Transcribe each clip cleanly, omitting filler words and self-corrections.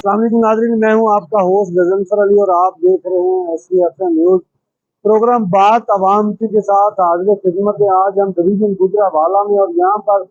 अस्सलाम वालेकुम नाज़रीन, मैं हूं आपका होस्ट गजनफर अली और आप देख रहे हैं SCFM न्यूज़ प्रोग्राम बात अवाम के साथ हाजिर खिदमत है। आज हम डिवीजन गुजरावाला में और यहाँ पर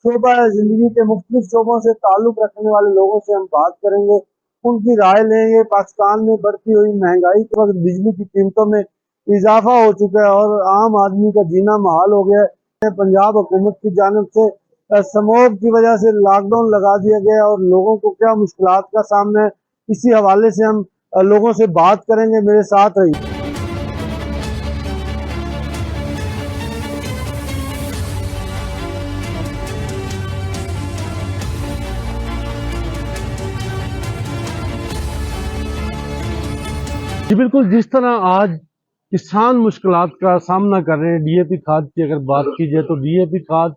शोबा जिंदगी के मुख्तलिफ शोबों से ताल्लुक रखने वाले लोगों से हम बात करेंगे, उनकी राय लेंगे। पाकिस्तान में बढ़ती हुई महंगाई के वक्त बिजली की कीमतों में इजाफा हो चुका है और आम आदमी का जीना महाल हो गया है। पंजाब हुकूमत की जानिब से स्मोक की वजह से लॉकडाउन लगा दिया गया और लोगों को क्या मुश्किलात का सामना है, इसी हवाले से हम लोगों से बात करेंगे। मेरे साथ रहिए। जी बिल्कुल, जिस तरह आज किसान मुश्किलात का सामना कर रहे हैं, DAP खाद की अगर बात की जाए तो DAP खाद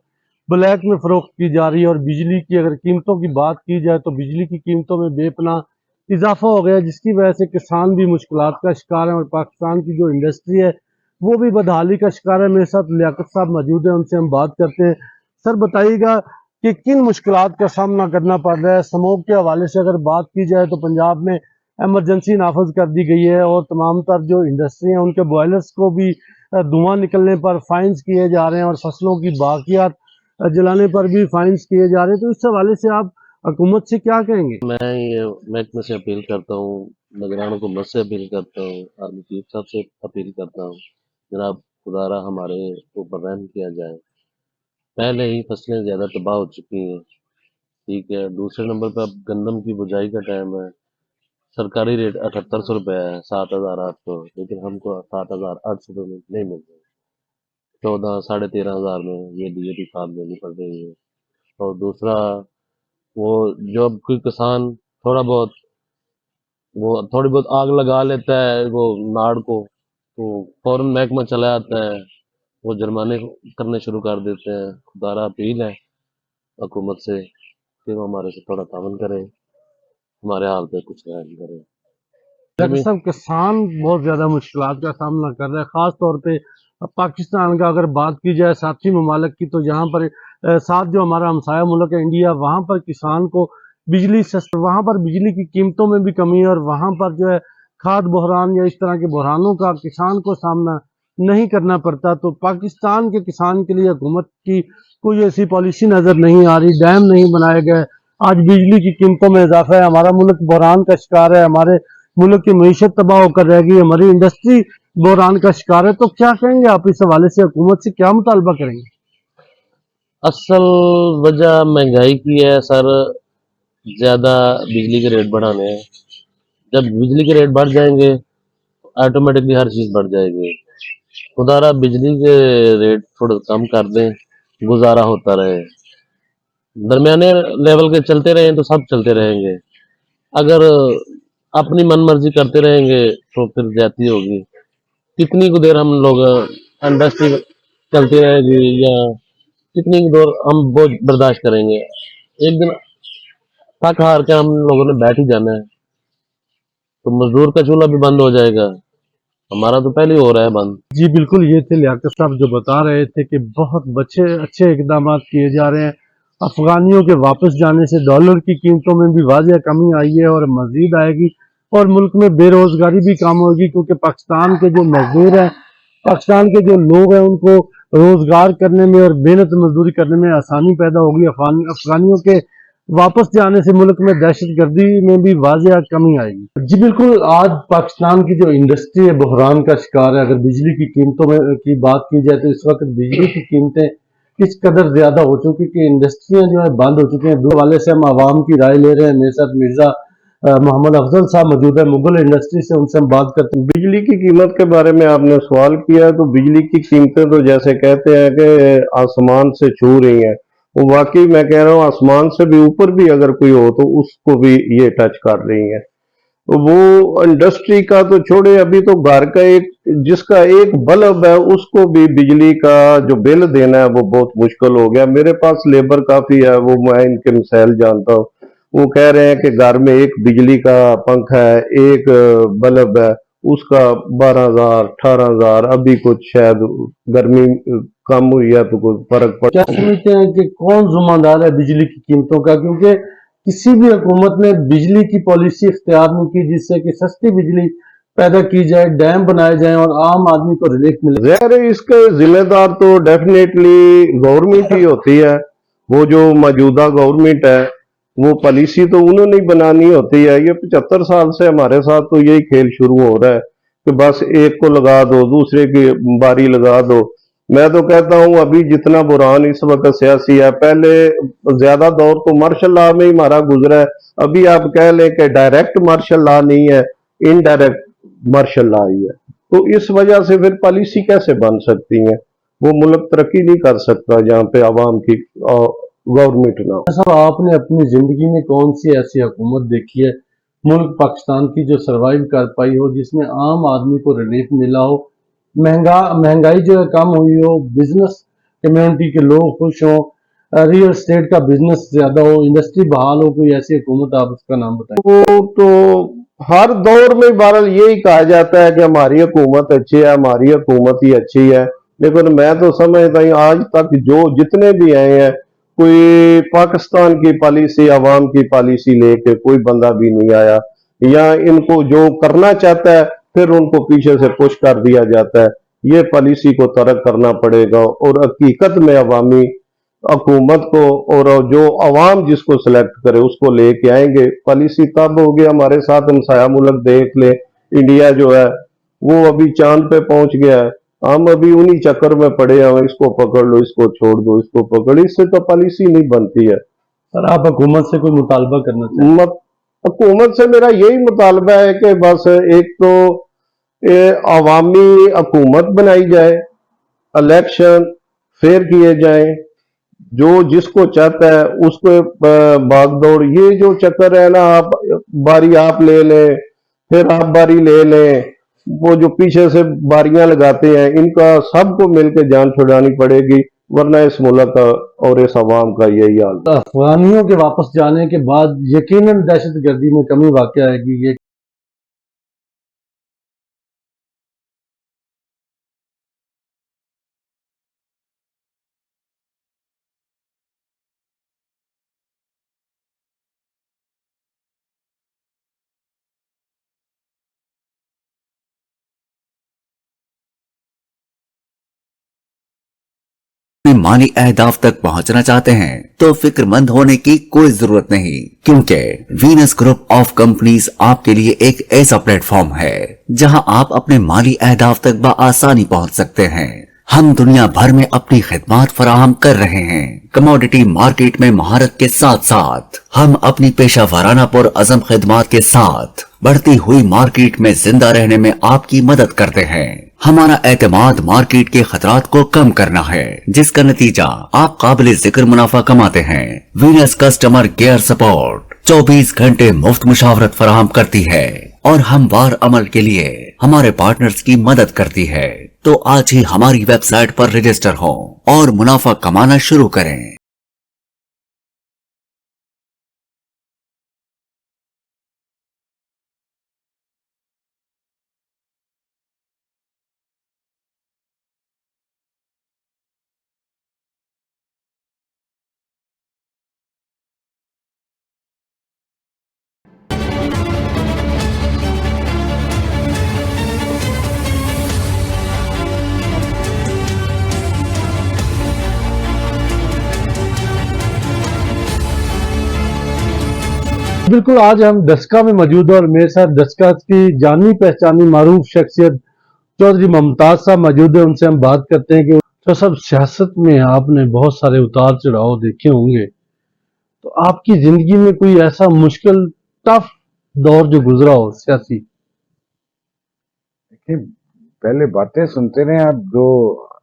ब्लैक में फरोख्त की जा रही है और बिजली की अगर कीमतों की बात की जाए तो बिजली की कीमतों में बेपनाह इजाफा हो गया, जिसकी वजह से किसान भी मुश्किलात का शिकार है और पाकिस्तान की जो इंडस्ट्री है वो भी बदहाली का शिकार है। मेरे साथ लियाकत साहब मौजूद है, उनसे हम बात करते हैं। सर बताइएगा कि किन मुश्किलात का सामना करना पड़ रहा है। स्मोक के हवाले से अगर बात की जाए तो पंजाब में एमरजेंसी नाफज कर दी गई है और तमाम तर जो इंडस्ट्री हैं उनके बॉयलर्स को भी धुआं निकलने पर फाइन्स किए जा रहे हैं और फसलों की बाकियात जलाने पर भी फाइन्स किए जा रहे हैं। तो इस हवाले से आप हुकूमत से क्या कहेंगे? मैं ये महकमे से अपील करता हूँ, निगरान हुकूमत से अपील करता हूँ, आर्मी चीफ साहब से अपील करता हूँ, जनाब खुदारा हमारे ऊपर रहम किया जाए। पहले ही फसलें ज़्यादा तबाह हो चुकी हैं, ठीक है। दूसरे नंबर पर अब गंदम की बुझाई का टाइम है। सरकारी रेट 7800 रुपये है, 7800, लेकिन हमको 7800 में नहीं मिल रही। 14-13,500 में ये DAP खाद लेनी पड़ रही है। और दूसरा, वो जो अब कोई किसान थोड़ी बहुत आग लगा लेता है वो नाड़ को, तो फौरन महकमा चला जाता है, वो जुर्माने करने शुरू कर देते हैं। खुदारा अपील है हुकूमत से कि वो हमारे से थोड़ा तावन करे, हमारे हाल पे कुछ रहम करे। डॉक्टर साहब, किसान बहुत ज्यादा मुश्किलात का सामना कर रहा है, खास तौर पे पाकिस्तान का अगर बात की जाए साथी ममालिक की, तो यहाँ पर साथ जो हमारा हमसाया मुल्क है इंडिया, वहाँ पर किसान को बिजली सस्ती, वहाँ पर बिजली की कीमतों में भी कमी है और वहाँ पर जो है खाद बहरान या इस तरह के बहरानों का किसान को सामना नहीं करना पड़ता। तो पाकिस्तान के किसान के लिए हुकूमत की कोई ऐसी पॉलिसी नजर नहीं आ रही, डैम नहीं बनाए गए, आज बिजली की कीमतों में इजाफा है, हमारा मुल्क बहरान का शिकार है, हमारे मुल्क की मीशत तबाह होकर रह गई, हमारी इंडस्ट्री बहरान का शिकार है। तो क्या कहेंगे आप इस हवाले से, हुकूमत से क्या मुतालबा करेंगे? असल वजह महंगाई की है सर, ज़्यादा बिजली के रेट बढ़ाने हैं। जब बिजली के रेट बढ़ जाएंगे ऑटोमेटिकली हर चीज़ बढ़ जाएगी। खुदारा बिजली के रेट थोड़ा कम कर दें, गुजारा होता रहे। दरमियाने लेवल के चलते रहे तो सब चलते रहेंगे। अगर अपनी मन मर्जी करते रहेंगे तो फिर ज्यादती होगी। कितनी को देर हम लोग इंडस्ट्री चलती रहेगी या कितनी देर हम बोझ बर्दाश्त करेंगे? एक दिन थक हार के हम लोगों ने बैठ ही जाना है, तो मजदूर का चूल्हा भी बंद हो जाएगा। हमारा तो पहले ही हो रहा है बंद। जी बिल्कुल, ये थे लियाकत साहब जो बता रहे थे कि बहुत अच्छे इकदाम किए जा रहे हैं। अफगानियों के वापस जाने से डॉलर की कीमतों में भी वाजिया कमी आई है और मजीद आएगी और मुल्क में बेरोजगारी भी कम होगी, क्योंकि पाकिस्तान के जो मजदूर हैं, पाकिस्तान के जो लोग हैं, उनको रोजगार करने में और मेहनत मजदूरी करने में आसानी पैदा होगी। अफगानियों के वापस जाने से मुल्क में दहशत गर्दी में भी वाजिया कमी आएगी। जी बिल्कुल, आज पाकिस्तान की जो इंडस्ट्री है बहरान का शिकार है। अगर बिजली की कीमतों में की बात की जाए तो इस वक्त बिजली की कीमतें किस कदर ज्यादा हो चुकी कि इंडस्ट्रियां जो है बंद हो चुकी हैं। दो वाले से हम आवाम की राय ले रहे हैं। मेरे साथ मिर्जा मोहम्मद अफजल साहब मौजूद है मुगल इंडस्ट्री से, उनसे हम बात करते हैं। बिजली की कीमत के बारे में आपने सवाल किया, तो बिजली की कीमतें तो जैसे कहते हैं कि आसमान से छू रही हैं, वो वाकई मैं कह रहा हूँ आसमान से भी ऊपर भी अगर कोई हो तो उसको भी ये टच कर रही हैं। तो वो इंडस्ट्री का तो छोड़े, अभी तो घर का एक जिसका एक बल्ब है उसको भी बिजली का जो बिल देना है वो बहुत मुश्किल हो गया। मेरे पास लेबर काफी है, वो मैं इनके मसाइल जानता हूँ। वो कह रहे हैं कि घर में एक बिजली का पंखा है, एक बल्ब है, उसका 12,000 18,000, अभी कुछ शायद गर्मी कम हुई है तो कुछ फर्क पड़। क्या समझते हैं कि कौन जिम्मेदार है बिजली की कीमतों का? क्योंकि किसी भी हुकूमत ने बिजली की पॉलिसी इख्तियार नहीं की जिससे कि सस्ती बिजली पैदा की जाए, डैम बनाए जाएं और आम आदमी को रिलीफ मिले। ज़ाहिर है इसके जिम्मेदार तो डेफिनेटली गवर्नमेंट ही होती है। वो जो मौजूदा गवर्नमेंट है वो पॉलिसी तो उन्होंने ही बनानी होती है। ये 75 साल से हमारे साथ तो यही खेल शुरू हो रहा है कि बस एक को लगा दो, दूसरे की बारी लगा दो। मैं तो कहता हूँ अभी जितना बुरहान इस वक्त सियासी है, पहले ज्यादा दौर तो मार्शल लॉ में ही हमारा गुजरा है। अभी आप कह लें कि डायरेक्ट मार्शल लॉ नहीं है, इनडायरेक्ट मार्शल लॉ ही है। तो इस वजह से फिर पॉलिसी कैसे बन सकती है? वो मुल्क तरक्की नहीं कर सकता जहाँ पे आवाम की गवर्नमेंट ना हो। साहब, आपने अपनी जिंदगी में कौन सी ऐसी हुकूमत देखी है मुल्क पाकिस्तान की जो सरवाइव कर पाई हो, जिसमें आम आदमी को रिलीफ मिला हो, महंगाई जो है कम हुई हो, बिजनेस कम्युनिटी के लोग खुश हो, रियल एस्टेट का बिजनेस ज्यादा हो, इंडस्ट्री बहाल हो? कोई ऐसी हुकूमत आप उसका नाम बताएं। वो तो हर दौर में बहरहाल यही कहा जाता है कि हमारी हुकूमत अच्छी है, हमारी हुकूमत ही अच्छी है। लेकिन मैं तो समझता हूँ आज तक जो जितने भी आए हैं, कोई पाकिस्तान की पॉलिसी, अवाम की पॉलिसी लेके कोई बंदा भी नहीं आया। या इनको जो करना चाहता है फिर उनको पीछे से पुश कर दिया जाता है। ये पॉलिसी को तर्क करना पड़ेगा और हकीकत में अवामी हुकूमत को और जो अवाम जिसको सिलेक्ट करे उसको लेके आएंगे। पॉलिसी तब होगी हमारे साथ हमसाया मुल्क देख ले, इंडिया जो है वो अभी चांद पे पहुंच गया है, हम अभी उन्हीं चक्कर में पड़े हैं, इसको पकड़ लो, इसको छोड़ दो, इसको पकड़, इससे तो पॉलिसी नहीं बनती है। सर, आप हुकूमत से कोई मुतालबा करना चाहें? हुकूमत से मेरा यही मुतालबा है कि बस एक तो अवामी हुकूमत बनाई जाए, इलेक्शन फेयर किए जाएं, जो जिसको चाहता है उसको भागदौड़, ये जो चक्कर है ना, आप बारी आप ले लें फिर आप बारी ले लें, वो जो पीछे से बारियां लगाते हैं, इनका सबको मिलकर जान छुड़ानी पड़ेगी, वरना इस मुल्क का और इस अवाम का यही हाल। अफगानियों के वापस जाने के बाद यकीनन दहशत गर्दी में कमी वाक़ आएगी। ये अपने माली अहदाफ तक पहुंचना चाहते हैं तो फिक्रमंद होने की कोई जरूरत नहीं, क्योंकि वीनस ग्रुप ऑफ कंपनीज आपके लिए एक ऐसा प्लेटफॉर्म है जहां आप अपने माली अहदाफ तक बआसानी पहुंच सकते हैं। हम दुनिया भर में अपनी खिदमत फराहम कर रहे हैं। कमोडिटी मार्केट में महारत के साथ साथ हम अपनी पेशा वाराना पुर अज़म खिदमत के साथ बढ़ती हुई मार्केट में जिंदा रहने में आपकी मदद करते हैं। हमारा एतमाद मार्केट के खतरात को कम करना है, जिसका नतीजा आप काबिल जिक्र मुनाफा कमाते हैं। वीनस कस्टमर केयर सपोर्ट 24 घंटे मुफ्त मुशावरत फराहम करती है और हमवार अमल के लिए हमारे पार्टनर्स की मदद करती है। तो आज ही हमारी वेबसाइट पर रजिस्टर हो और मुनाफा कमाना शुरू करें। बिल्कुल, आज हम दस्का में मौजूद हैं और मेरे साथ दस्का की जानी पहचानी मारूफ शख्सियत चौधरी मुमताज साहब मौजूद है। उनसे हम बात करते हैं कि तो सब सियासत में आपने बहुत सारे उतार चढ़ाव देखे होंगे, तो आपकी जिंदगी में कोई ऐसा मुश्किल टफ दौर जो गुजरा हो सियासी? देखिए, पहले बातें सुनते रहे,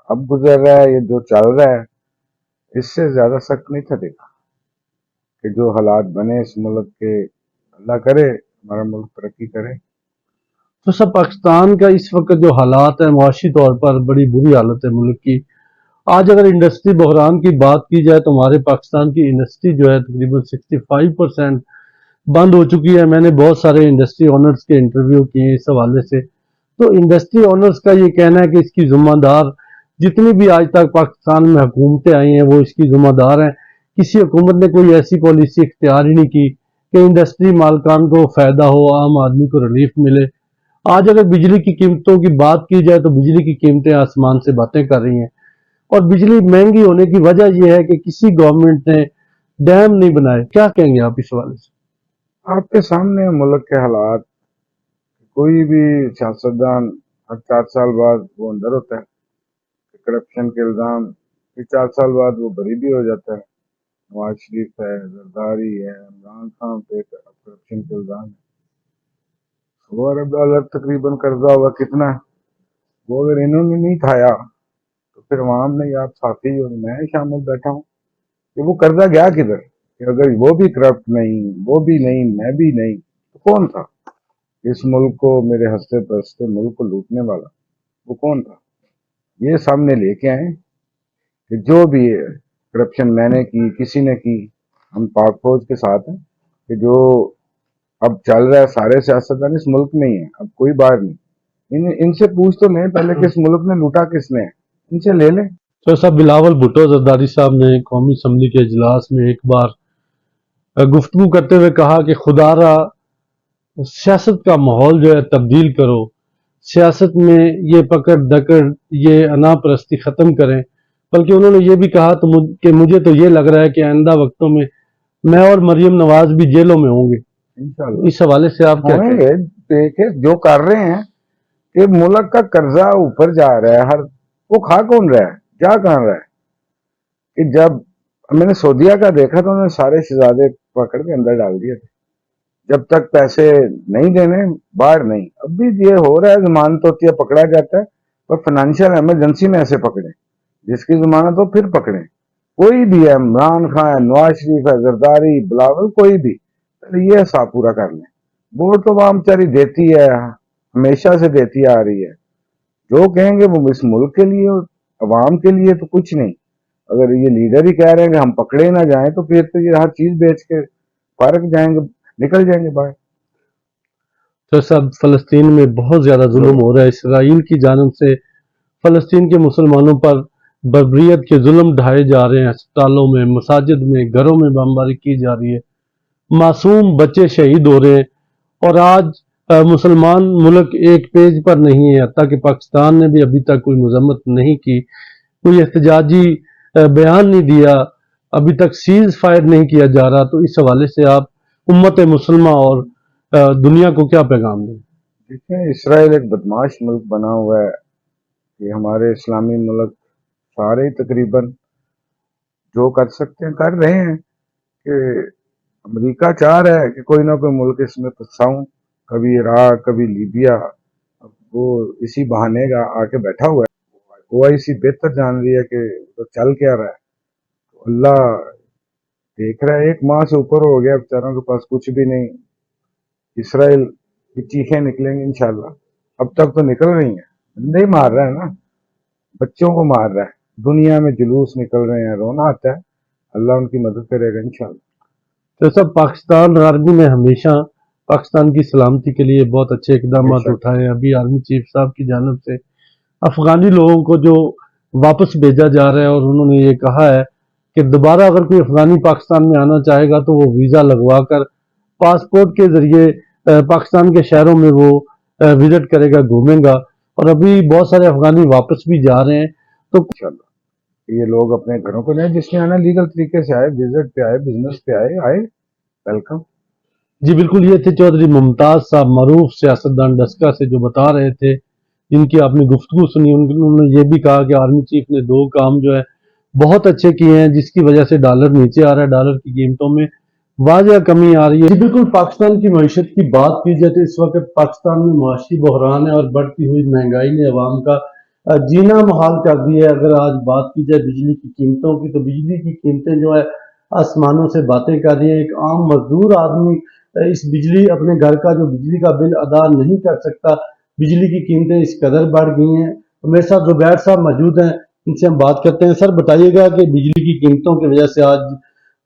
अब गुजर रहा है, ये जो चल रहा है, इससे ज्यादा शक नहीं था देखा कि जो हालात बने इस मुल्क के, अल्लाह करे हमारा मुल्क तरक्की करे। तो सब पाकिस्तान का इस वक्त जो हालात है मुआशी तौर पर बड़ी बुरी हालत है मुल्क की। आज अगर इंडस्ट्री बहरान की बात की जाए तो हमारे पाकिस्तान की इंडस्ट्री जो है तकरीबन 65% बंद हो चुकी है। मैंने बहुत सारे इंडस्ट्री ओनर्स के इंटरव्यू किए इस हवाले से, तो इंडस्ट्री ओनर्स का ये कहना है कि इसकी जिम्मेदार जितनी भी आज तक पाकिस्तान में हुकूमतें आई हैं वो इसकी जिम्मेदार हैं। किसी हुकूमत ने कोई ऐसी पॉलिसी इख्तियार ही नहीं की कि इंडस्ट्री मालकान को फ़ायदा हो, आम आदमी को रिलीफ मिले। आज अगर बिजली की कीमतों की बात की जाए तो बिजली की कीमतें आसमान से बातें कर रही हैं, और बिजली महंगी होने की वजह यह है कि किसी गवर्नमेंट ने डैम नहीं बनाए। क्या कहेंगे आप इस हवाले से? आपके सामने मुल्क के हालात, कोई भी सियासतदान हर 4 साल बाद वो अंदर होता है, करप्शन के इल्जाम, फिर 4 साल बाद वो बरी भी हो जाता है। नवाज शरीफ है, जरदारी है, इमरान खान पे करप्शन के इल्जाम है। $100 अरब तकरीबन कर्जा हुआ, कितना? वो अगर इन्होंने नहीं खाया तो फिर अवाम ने, आप साथी और मैं शामिल बैठा हूँ, कि वो कर्जा गया किधर? कि अगर वो भी करप्ट नहीं, वो भी नहीं, मैं भी नहीं, तो कौन था इस मुल्क को, मेरे हंसते बसते मुल्क को लूटने वाला? वो कौन था? ये सामने लेके आए कि जो भी करप्शन मैंने की, किसी ने की, हम पाक फौज के साथ हैं। कि जो अब चल रहा है, सारे सियासतदान इस मुल्क में ही है, अब कोई बाहर नहीं। इनसे पूछ तो लें पहले कि इस मुल्क में लूटा किसने है, इनसे ले लें। तो साहब बिलावल भुट्टो जरदारी साहब ने कौमी असम्बली के इजलास में एक बार गुफ्तगू करते हुए कहा कि खुदारा सियासत का माहौल जो है तब्दील करो, सियासत में ये पकड़ दकड़, ये अनापरस्ती ख़त्म करें। बल्कि उन्होंने ये भी कहा कि मुझे तो ये लग रहा है कि आइंदा वक्तों में मैं और मरियम नवाज भी जेलों में होंगे। इंशाल्लाह इस हवाले से आप क्या कहेंगे? होंगे। देखे जो कर रहे हैं कि मुल्क का कर्जा ऊपर जा रहा है, हर वो खा कौन रहा है, जा कहाँ रहा है? कि जब मैंने सऊदीया का देखा तो उन्होंने सारे शहजादे पकड़ के अंदर डाल दिए थे, जब तक पैसे नहीं देने बाहर नहीं। अब भी ये हो रहा है, जमानत होती है, पकड़ा जाता है, पर फाइनेंशियल इमरजेंसी में ऐसे पकड़े, जिसकी जमानत हो फिर पकड़े। कोई भी है, इमरान खान है, नवाज शरीफ है, जरदारी, बिलावल, कोई भी, ये हिसाब पूरा कर लें। वोट तो आम बेचारी देती है, हमेशा से देती आ रही है। जो कहेंगे वो इस मुल्क के लिए, अवाम के लिए तो कुछ नहीं। अगर ये लीडर ही कह रहे हैं कि हम पकड़े ना जाएं, तो फिर तो ये हर चीज बेच के फारग जाएंगे, निकल जाएंगे बाहर। तो साहब फ़लस्तीन में बहुत ज़्यादा जुल्म हो रहा है। इसराइल की जानिब से फ़लस्तीन के मुसलमानों पर बर्बरियत के जुल्म ढाए जा रहे हैं। अस्पतालों में, मसाजिद में, घरों में बमबारी की जा रही है, मासूम बच्चे शहीद हो रहे हैं। और आज मुसलमान मुल्क एक पेज पर नहीं है, हत्ता कि पाकिस्तान ने भी अभी तक कोई मजम्मत नहीं की, कोई एहतजाजी बयान नहीं दिया, अभी तक सीज फायर नहीं किया जा रहा। तो इस हवाले से आप उम्मत मुसलमा और दुनिया को क्या पैगाम दें? देखिए, इसराइल एक बदमाश मुल्क बना हुआ है। कि हमारे इस्लामी मुल्क सारे तकरीबन जो कर सकते हैं कर रहे हैं। कि अमेरिका चाह रहा है कि कोई ना कोई मुल्क इसमें फंसाऊं, कभी इराक, कभी लीबिया। अब वो इसी बहाने का आके बैठा हुआ है। ओआईसी बेहतर जान रही है कि तो चल क्या रहा है। तो अल्लाह देख रहा है, 1 माह से ऊपर हो गया, बेचारों के पास कुछ भी नहीं। इसराइल की चीखें निकलेंगी इंशाल्लाह। अब तक तो निकल रही हैं, बंदे ही मार रहा है ना, बच्चों को मार रहा है, दुनिया में जुलूस निकल रहे हैं, रोना आता है। अल्लाह उनकी मदद करेगा इंशाल्लाह। तो सब पाकिस्तान आर्मी ने हमेशा पाकिस्तान की सलामती के लिए बहुत अच्छे इकदाम उठाए हैं। अभी आर्मी चीफ साहब की जानब से अफगानी लोगों को जो वापस भेजा जा रहा है, और उन्होंने ये कहा है कि दोबारा अगर कोई अफगानी पाकिस्तान में आना चाहेगा तो वो वीज़ा लगवा कर पासपोर्ट के जरिए पाकिस्तान के शहरों में वो विजिट करेगा, घूमेगा। और अभी बहुत सारे अफगानी वापस भी जा रहे हैं। तो इंशाल्लाह ये लोग अपने घरों को जाए, जिसमें आना लीगल तरीके से आए, विजिट पे आए, बिजनेस पे आए, वेलकम। जी बिल्कुल, ये थे चौधरी मुमताज साहब, मरूफ सियासतदान डस्का से, जो बता रहे थे, जिनकी आपने गुफ्तगू सुनी। उन्होंने ये भी कहा कि आर्मी चीफ ने 2 काम जो है बहुत अच्छे किए हैं, जिसकी वजह से डॉलर नीचे आ रहा है, डॉलर की कीमतों में वाजिया कमी आ रही है। जी बिल्कुल, पाकिस्तान की मईशत की बात की जाए तो इस वक्त पाकिस्तान में मुआशी बहरान है और बढ़ती हुई महंगाई ने अवाम का जीना मुहाल कर दिया है। अगर आज बात की जाए बिजली की कीमतों की, तो बिजली की कीमतें जो है आसमानों से बातें कर रही हैं। एक आम मजदूर आदमी इस बिजली, अपने घर का जो बिजली का बिल अदा नहीं कर सकता। बिजली की कीमतें इस कदर बढ़ गई हैं। तो मेरे साथ जुबैर साहब मौजूद हैं, इनसे हम बात करते हैं। सर बताइएगा कि बिजली की कीमतों की वजह से आज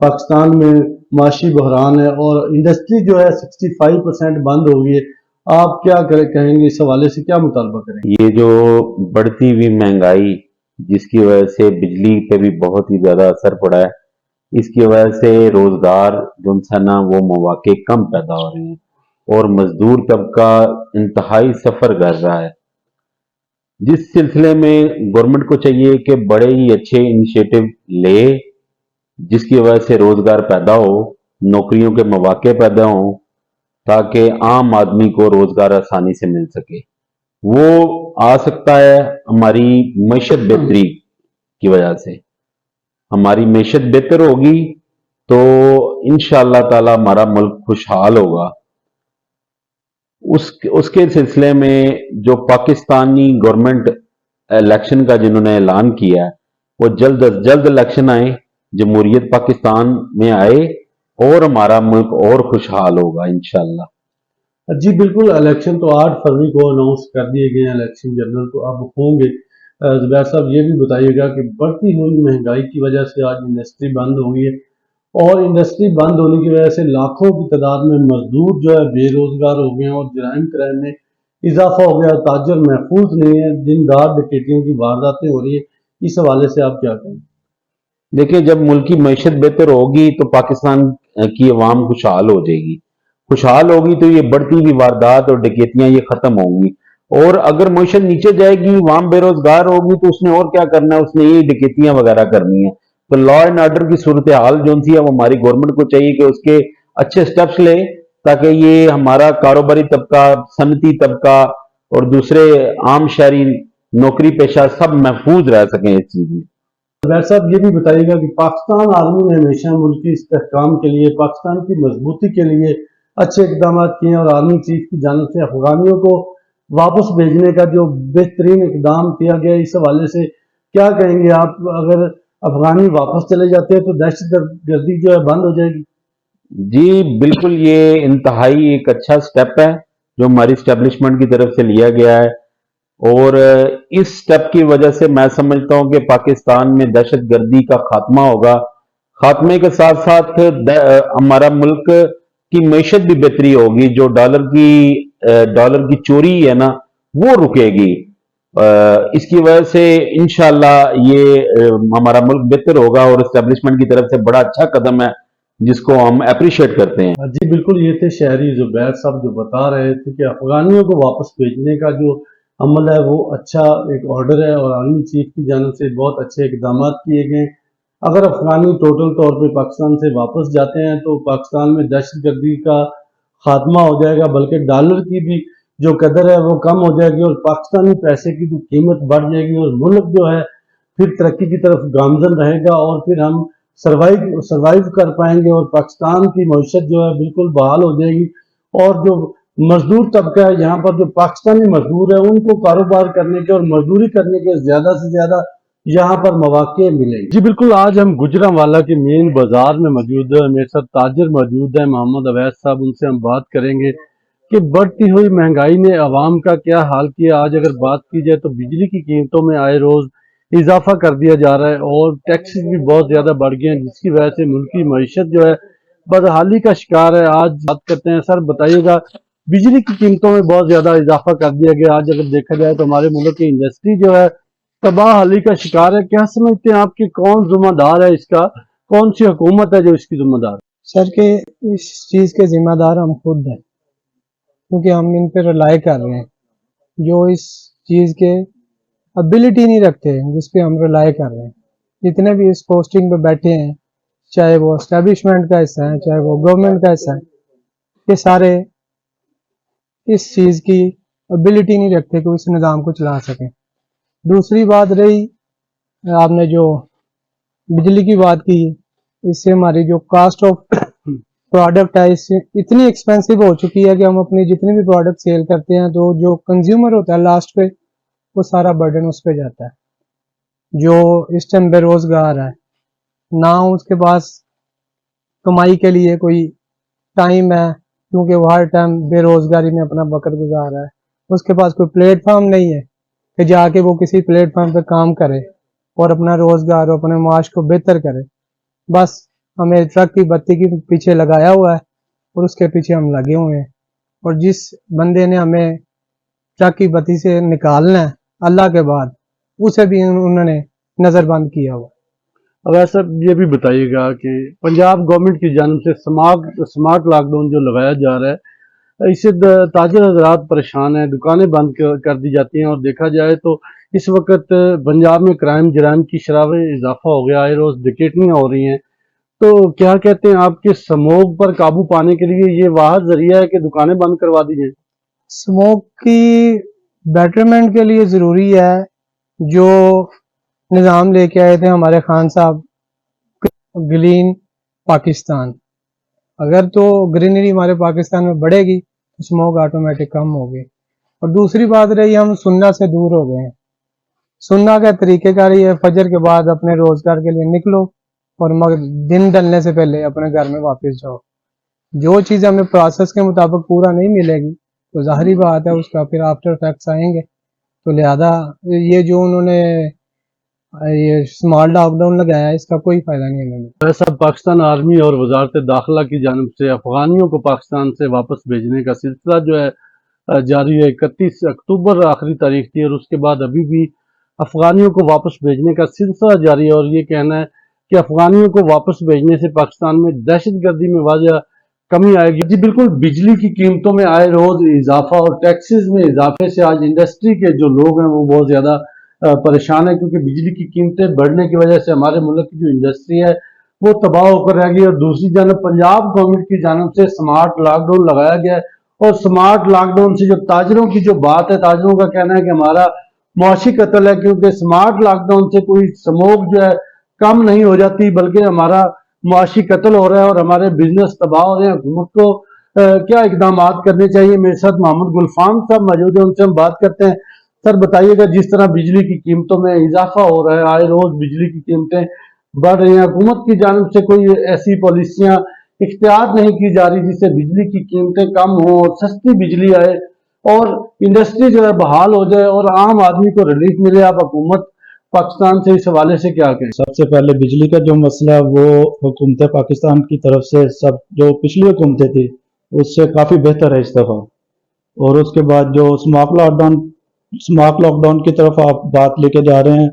पाकिस्तान में माशी बहरान है और इंडस्ट्री जो है 65% बंद हो गई है। आप क्या कहेंगे इस हवाले से, क्या मुतालबा करेंगे? ये जो बढ़ती हुई महंगाई, जिसकी वजह से बिजली पे भी बहुत ही ज़्यादा असर पड़ा है, इसकी वजह से रोजगार जो है ना वो मौके कम पैदा हो रहे हैं और मजदूर तबका इंतहाई सफर कर रहा है। जिस सिलसिले में गवर्नमेंट को चाहिए कि बड़े ही अच्छे इनिशिएटिव ले जिसकी वजह से रोजगार पैदा हो, नौकरियों के मौके पैदा हों, ताकि आम आदमी को रोजगार आसानी से मिल सके। वो आ सकता है हमारी मईशत बेहतरी की वजह से। हमारी मईशत बेहतर होगी तो इंशाअल्लाह ताला हमारा मुल्क खुशहाल होगा। उसके सिलसिले में जो पाकिस्तानी गवर्नमेंट इलेक्शन का जिन्होंने ऐलान किया है, वो जल्द अज जल्द इलेक्शन आए, जमहूरियत पाकिस्तान में आए और हमारा मुल्क और खुशहाल होगा इंशाअल्लाह। जी बिल्कुल, इलेक्शन तो 8 फरवरी को अनाउंस कर दिए गए हैं, इलेक्शन जनरल तो अब होंगे। जुबैर साहब ये भी बताइएगा कि बढ़ती हुई महंगाई की वजह से आज इंडस्ट्री बंद हो गई है और इंडस्ट्री बंद होने की वजह से लाखों की तादाद में मजदूर जो है बेरोजगार हो गए हैं और जराइम क्राइम में इजाफा हो गया, ताजर महफूज नहीं है, दिन रात डकैतियों की वारदातें हो रही है। इस हवाले से आप क्या कहें? देखिए, जब मुल्क की मईशत बेहतर होगी तो पाकिस्तान की अवाम खुशहाल हो जाएगी। खुशहाल होगी तो ये बढ़ती हुई वारदात और डकैतियां ये खत्म होंगी। और अगर मईशत नीचे जाएगी, अवाम बेरोजगार होगी, तो उसने और क्या करना है, उसने ये डकैतियां वगैरह करनी है। तो लॉ एंड ऑर्डर की सूरत हाल जो सी है वो हमारी गवर्नमेंट को चाहिए कि उसके अच्छे स्टेप्स ले, ताकि ये हमारा कारोबारी तबका, सनती तबका और दूसरे आम शहरी नौकरी पेशा सब महफूज रह सकें इस चीज में। जुबैर साहब ये भी बताइएगा कि पाकिस्तान आर्मी ने हमेशा मुल्क की इस्तेहकाम के लिए, पाकिस्तान की मजबूती के लिए अच्छे इकदाम किए हैं और आर्मी चीफ की जानिब से अफगानियों को वापस भेजने का जो बेहतरीन इकदाम किया गया, इस हवाले से क्या कहेंगे आप? अगर अफगानी वापस चले जाते हैं तो दहशत गर्दी जो है बंद हो जाएगी? जी बिल्कुल, ये इंतहाई एक अच्छा स्टेप है जो हमारी स्टैब्लिशमेंट की तरफ से लिया गया है और इस स्टेप की वजह से मैं समझता हूं कि पाकिस्तान में दहशत गर्दी का खात्मा होगा। खात्मे के साथ साथ हमारा मुल्क की मईशत भी बेहतरी होगी। जो डॉलर की चोरी है ना वो रुकेगी। इसकी वजह से इंशाल्लाह ये हमारा मुल्क बेहतर होगा और इस्टेब्लिशमेंट की तरफ से बड़ा अच्छा कदम है जिसको हम अप्रिशिएट करते हैं। जी बिल्कुल, ये थे शहरी जुबैर साहब जो बता रहे थे कि अफगानियों को वापस भेजने का जो अमल है वो अच्छा एक ऑर्डर है और आर्मी चीफ की जानिब से बहुत अच्छे इकदाम किए गए। अगर अफगानी टोटल तौर पे पाकिस्तान से वापस जाते हैं तो पाकिस्तान में दहशतगर्दी का खात्मा हो जाएगा, बल्कि डॉलर की भी जो कदर है वो कम हो जाएगी और पाकिस्तानी पैसे की जो कीमत बढ़ जाएगी और मुल्क जो है फिर तरक्की की तरफ गामजन रहेगा और फिर हम सर्वाइव कर पाएंगे और पाकिस्तान की मईशत जो है बिल्कुल बहाल हो जाएगी। और जो मजदूर तबका है यहाँ पर, जो पाकिस्तानी मजदूर है, उनको कारोबार करने के और मजदूरी करने के ज्यादा से ज्यादा यहाँ पर मौके मिलेंगे। जी बिल्कुल, आज हम गुजरांवाला के मेन बाजार में मौजूद है, मेरे साथ ताजिर मौजूद है मोहम्मद अवैस साहब। उनसे हम बात करेंगे कि बढ़ती हुई महंगाई ने अवाम का क्या हाल किया। आज अगर बात की जाए तो बिजली की कीमतों में आए रोज इजाफा कर दिया जा रहा है और टैक्सेस भी बहुत ज्यादा बढ़ गए हैं, जिसकी वजह से मुल्क की मईशत जो है बदहाली का शिकार है। आज बात करते हैं, सर बताइएगा, बिजली की कीमतों में बहुत ज्यादा इजाफा कर दिया गया। आज अगर देखा जाए तो हमारे मुल्क की इंडस्ट्री जो है तबाहली का शिकार है। क्या समझते हैं आप कि कौन जिम्मेदार है इसका? कौन सी हुकूमत है जो इसकी जिम्मेदार है? सर के इस चीज के जिम्मेदार हम खुद हैं, क्योंकि हम इन पे रिलाई कर रहे हैं। जो इस चीज के एबिलिटी नहीं रखते जिस पे हम रिलाई कर रहे हैं, जितने भी इस पोस्टिंग पे बैठे हैं, चाहे वो एस्टेब्लिशमेंट का हिस्सा है चाहे वो गवर्नमेंट का हिस्सा है, ये सारे इस चीज की एबिलिटी नहीं रखते कि इस निज़ाम को चला सकें। दूसरी बात रही, आपने जो बिजली की बात की, इससे हमारी जो कास्ट ऑफ प्रोडक्ट है इससे इतनी एक्सपेंसिव हो चुकी है कि हम अपनी जितने भी प्रोडक्ट सेल करते हैं तो जो कंज्यूमर होता है लास्ट पे वो सारा बर्डन उस पे जाता है। जो इस टाइम बेरोजगार है, ना उसके पास कमाई के लिए कोई टाइम है, क्योंकि वो हर टाइम बेरोजगारी में अपना वक्त गुजार रहा है। उसके पास कोई प्लेटफॉर्म नहीं है कि जाके वो किसी प्लेटफॉर्म पे काम करे और अपना रोजगार और अपने माश को बेहतर करे। बस हमें ट्रक की बत्ती के पीछे लगाया हुआ है और उसके पीछे हम लगे हुए हैं। और जिस बंदे ने हमें ट्रक की बत्ती से निकालना है अल्लाह के बाद, उसे भी उन्होंने नजरबंद किया हुआ। अब ऐसा ये भी बताइएगा कि पंजाब गवर्नमेंट की जानिब से स्मार्ट लॉकडाउन जो लगाया जा रहा है, इससे ताजिर हजरात परेशान हैं, दुकानें बंद कर दी जाती हैं, और देखा जाए तो इस वक्त पंजाब में क्राइम जराइम की शरह में इजाफा हो गया है, रोज डकैतियां हो रही हैं। तो क्या कहते हैं, आपके स्मोक पर काबू पाने के लिए ये वाहिद जरिया है कि दुकानें बंद करवा दी जाएं? स्मोक की बेटरमेंट के लिए ज़रूरी है जो निज़ाम लेके आए थे हमारे खान साहब, ग्रीन पाकिस्तान। अगर तो ग्रीनरी हमारे पाकिस्तान में बढ़ेगी तो स्मोक ऑटोमेटिक कम होगी। और दूसरी बात रही, हम सुन्ना से दूर हो गए हैं। सुन्ना का तरीक़ेकार ये है, फजर के बाद अपने रोज़गार के लिए निकलो और दिन ढलने से पहले अपने घर में वापस जाओ। जो चीज़ हमें प्रोसेस के मुताबिक पूरा नहीं मिलेगी तो ज़ाहिरी बात है उसका फिर आफ्टर इफेक्ट्स आएंगे। तो लिहाजा ये जो उन्होंने ये स्मॉल लॉकडाउन लगाया है, इसका कोई फ़ायदा नहीं है हमें। ऐसा पाकिस्तान आर्मी और वजारत दाखिला की जानिब से अफगानियों को पाकिस्तान से वापस भेजने का सिलसिला जो है जारी है। 31 अक्टूबर आखिरी तारीख थी और उसके बाद अभी भी अफगानियों को वापस भेजने का सिलसिला जारी है। और ये कहना है कि अफगानियों को वापस भेजने से पाकिस्तान में दहशत गर्दी में वाज़ह कमी आएगी। जी बिल्कुल, बिजली की कीमतों में आए रोज इजाफा और टैक्सेस में इजाफे से आज इंडस्ट्री के जो लोग हैं वो बहुत ज़्यादा परेशान है, क्योंकि बिजली की कीमतें बढ़ने की वजह से हमारे मुल्क की जो इंडस्ट्री है वो तबाह होकर रह गई। और दूसरी जानब पंजाब गवर्नमेंट की जानब से स्मार्ट लॉकडाउन लगाया गया है, और स्मार्ट लॉकडाउन से जो ताजरों की जो बात है, ताजरों का कहना है कि हमारा मुआशी कत्ल है, क्योंकि स्मार्ट लॉकडाउन से कोई स्मोक जो है कम नहीं हो जाती बल्कि हमारा मुआशी कत्ल हो रहा है और हमारे बिजनेस तबाह हो रहे हैं। हुकूमत को क्या इकदाम करने चाहिए? मेरे साथ मोहम्मद गुलफाम साहब मौजूद है, उनसे हम बात करते हैं। सर बताइएगा, जिस तरह बिजली की कीमतों में इजाफा हो रहा है, आए रोज बिजली की कीमतें बढ़ रही हैं, हुकूमत की जानिब से कोई ऐसी पॉलिसियां इख्तियार नहीं की जा रही जिससे बिजली की कीमतें कम हो और सस्ती बिजली आए और इंडस्ट्री जो है बहाल हो जाए और आम आदमी को रिलीफ मिले? आप हुकूमत पाकिस्तान से इस हवाले से क्या कहें? सबसे पहले बिजली का जो मसला है वो हुकूमत पाकिस्तान की तरफ से सब जो पिछली हुकूमतें थी उससे काफ़ी बेहतर है इस दफ़ा। और उसके बाद जो स्मार्ट लॉकडाउन की तरफ आप बात लेके जा रहे हैं,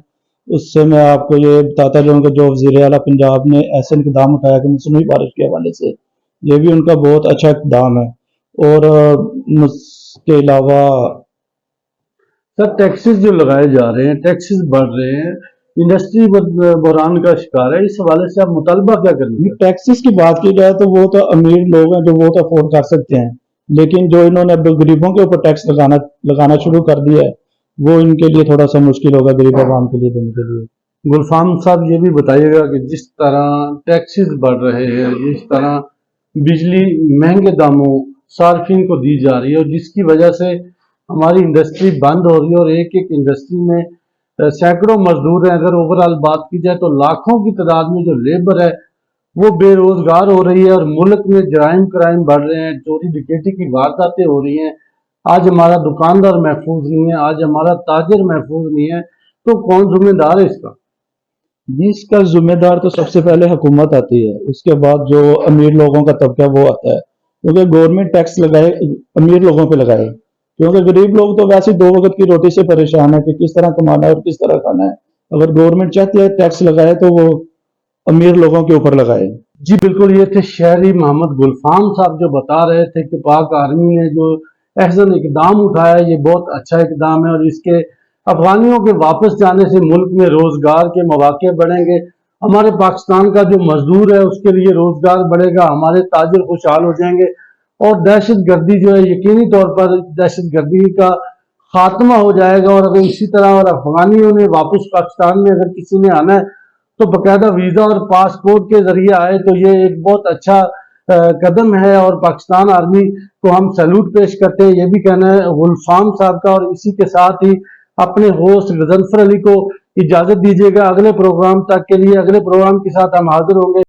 उससे मैं आपको ये बताता जाऊँ कि जो वज़ीर आला पंजाब ने ऐसे इक़दाम उठाया कि मौसमी बारिश के हवाले से, ये भी उनका बहुत अच्छा इक़दाम है। और उसके अलावा सर टैक्सेस जो लगाए जा रहे हैं, टैक्सेस बढ़ रहे हैं, इंडस्ट्री बहरान का शिकार है, इस हवाले से आप मुतालबा क्या करेंगे? टैक्सेस की बात की जाए तो वो तो अमीर लोग हैं जो वो तो अफोर्ड कर सकते हैं, लेकिन जो इन्होंने अब गरीबों के ऊपर टैक्स लगाना शुरू कर दिया है वो इनके लिए थोड़ा सा मुश्किल होगा गरीब आवाम के लिए देने के लिए। गुलफाम साहब ये भी बताइएगा कि जिस तरह टैक्सेस बढ़ रहे हैं, जिस तरह बिजली महंगे दामों सार्फिन को दी जा रही है और जिसकी वजह से हमारी इंडस्ट्री बंद हो रही है और एक एक इंडस्ट्री में सैकड़ों मजदूर हैं। अगर ओवरऑल बात की जाए तो लाखों की तादाद में जो लेबर है वो बेरोजगार हो रही है और मुल्क में जराइम क्राइम बढ़ रहे हैं, चोरी डकैती की वारदातें हो रही हैं। आज हमारा दुकानदार महफूज नहीं है, आज हमारा ताजिर महफूज नहीं है, तो कौन जिम्मेदार है इसका? इसका जिम्मेदार तो सबसे पहले हुकूमत आती है, उसके बाद जो अमीर लोगों का तबका वो आता है, क्योंकि गवर्नमेंट टैक्स लगाए अमीर लोगों पे लगाए, क्योंकि गरीब लोग तो वैसे दो वक्त की रोटी से परेशान है कि किस तरह कमाना है और किस तरह खाना है। अगर गवर्नमेंट चाहती है टैक्स लगाए तो वो अमीर लोगों के ऊपर लगाए। जी बिल्कुल, ये थे शहरी मोहम्मद गुलफाम साहब जो बता रहे थे कि पाक आर्मी ने जो अहसन इकदाम उठाया ये बहुत अच्छा इकदाम है और इसके अफगानियों के वापस जाने से मुल्क में रोजगार के मौके बढ़ेंगे, हमारे पाकिस्तान का जो मजदूर है उसके लिए रोजगार बढ़ेगा, हमारे ताजिर खुशहाल हो जाएंगे और दहशत गर्दी जो है यकीनी तौर पर दहशत गर्दी का खात्मा हो जाएगा। और अगर इसी तरह और अफगानियों ने वापस पाकिस्तान में अगर किसी ने आना है तो बाकायदा वीज़ा और पासपोर्ट के जरिए आए तो ये एक बहुत अच्छा कदम है और पाकिस्तान आर्मी को हम सैल्यूट पेश करते हैं। ये भी कहना है गुलफाम साहब का। और इसी के साथ ही अपने होस्ट गजनफर अली को इजाजत दीजिएगा। अगले प्रोग्राम तक के लिए, अगले प्रोग्राम के साथ हम हाजिर होंगे।